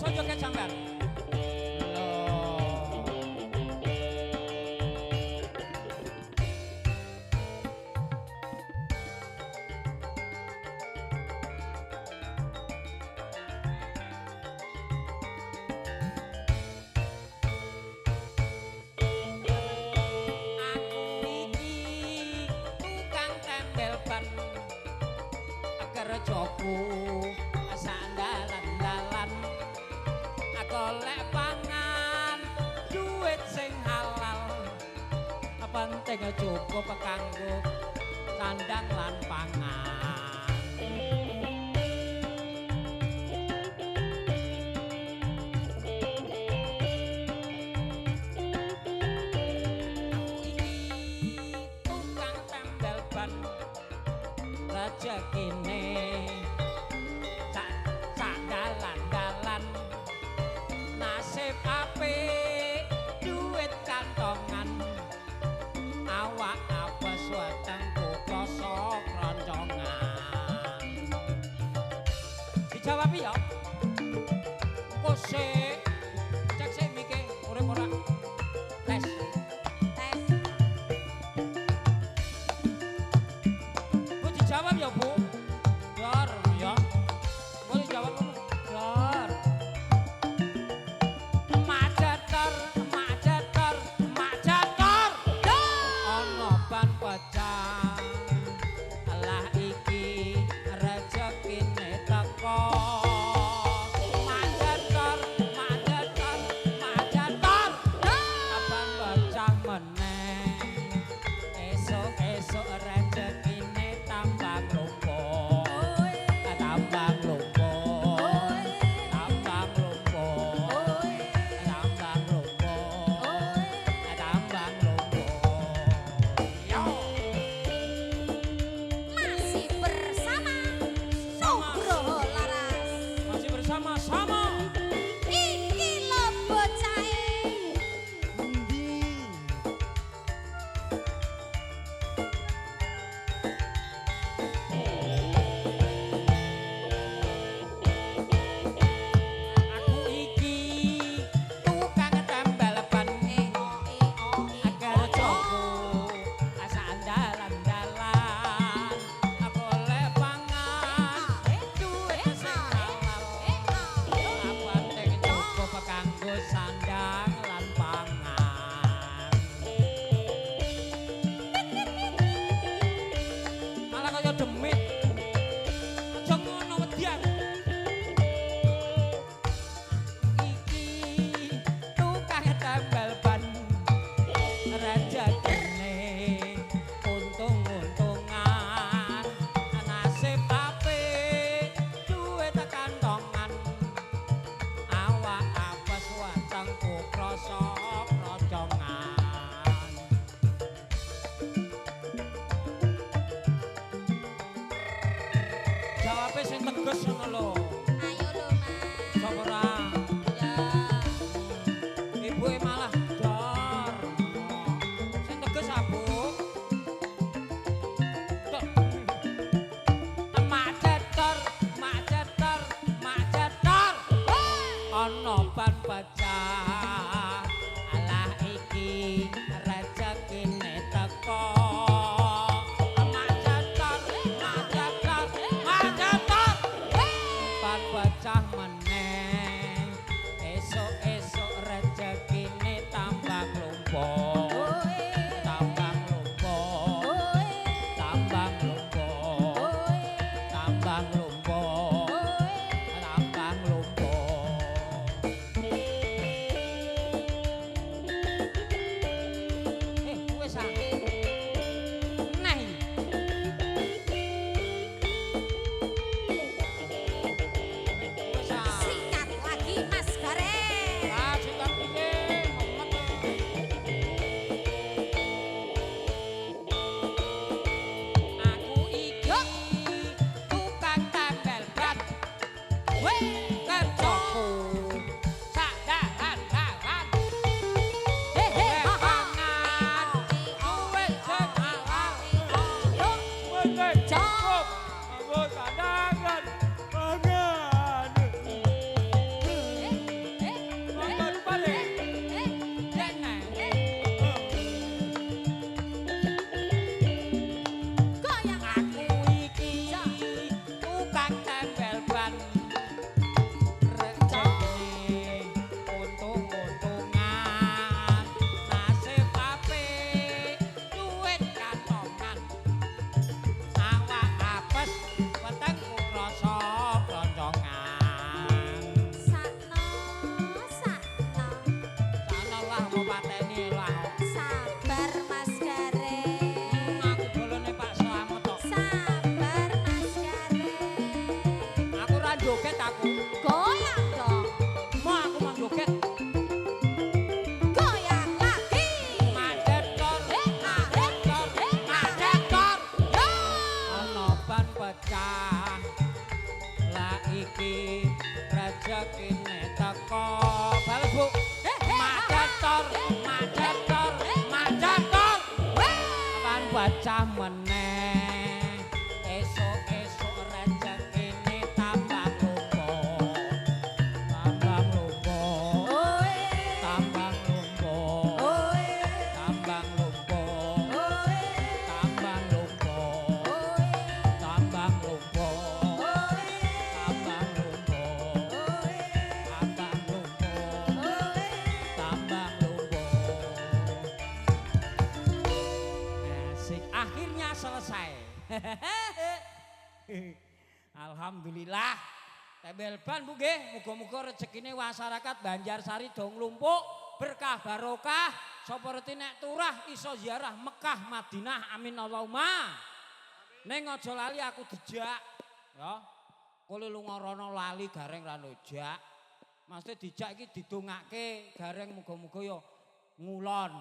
iso joget sampean. Kerjaku sandalan-dalan golek pangan duit sing halal penting cukup kanggo sandang lan pangan. Tukang tembel ban rezekine sak dalan-dalan nasib apik duit kantongan awak apes wetengku kloso kroncongan. Dijawab ya kok sik cek sik mikir urip ora tes Bu dijawab ya Bu. Dor ya. Boleh jawab kamu. Dor. Maceter. Ono ban pecah. Lah iki rezekine teko. Maceter. Ban pecah meneh. Esok rezekine tambah lumpuh. Tambang lumpuh. Yo. Masih bersama Nugroho Laras. Masih bersama sama. Iki lho bocahe. Aku iki tukang tembel ban agar joku sandalan-dalan golek pangan duit sing halal penting cukup kanggo sandang lan pangan. Malah kaya demit aja ngono wedian. Iki tukang tembel ban rezekine untung-untungan nasib apik duit kantongan awak apes wetengku krasa krocongan. Jawabe sing tegas ngono lho. Ayo lho Mas. Sapa ora? Ya. Ibuke malah dor. Sing tegas Bu. Tok. Maceter. Ana ban pecah. Alah iki rezekine teko. Maceter. Ban pecah meneh. Esok rezekine tambah lumpuh. Tambang lumpuh. Wes ah. Neh. Wes ah. Sikat lagi Mas Gareng. Ah, sikat iki. Aku iki tukang tembel ban. Kerjaku sandalan-dalan. Pangan duit sing halal. Penting cukup kanggo sandangan pangan. joget aku. Goyang dong. Mau aku mang joget. Goyang lagi. Madep tor, madep tor, madep tor. Yo. Ana ban pecah. Lah iki rezekine teko. Bales Bu. Madep tor, madep tor, madep tor. Ban pecah meneh. Esuk-esuk rezekine tambah lumpo. Tambang lumpo. Oe. Tambang lumpo. Oe. Tambang lumpo. Oe. Tambang lumpo. Oe. Tambang lumpo. Oe. Tambang lumpo. Oe. Tambang lumpo. Oe. Tambang lumpo. Asik, akhirnya selesai. Alhamdulillah. Tembel ban Bu nggih, muga-muga rezekine masyarakat Banjarsari dong lumpuk, berkah barokah, sapa reti nek turah iso ziarah Mekah Madinah. Amin Allahumma. Ning aja lali aku dijak. Ya. Kowe lunga rono lali gareng ra njak. Maksud dijak iki didongake gareng muga-muga ya ngulon.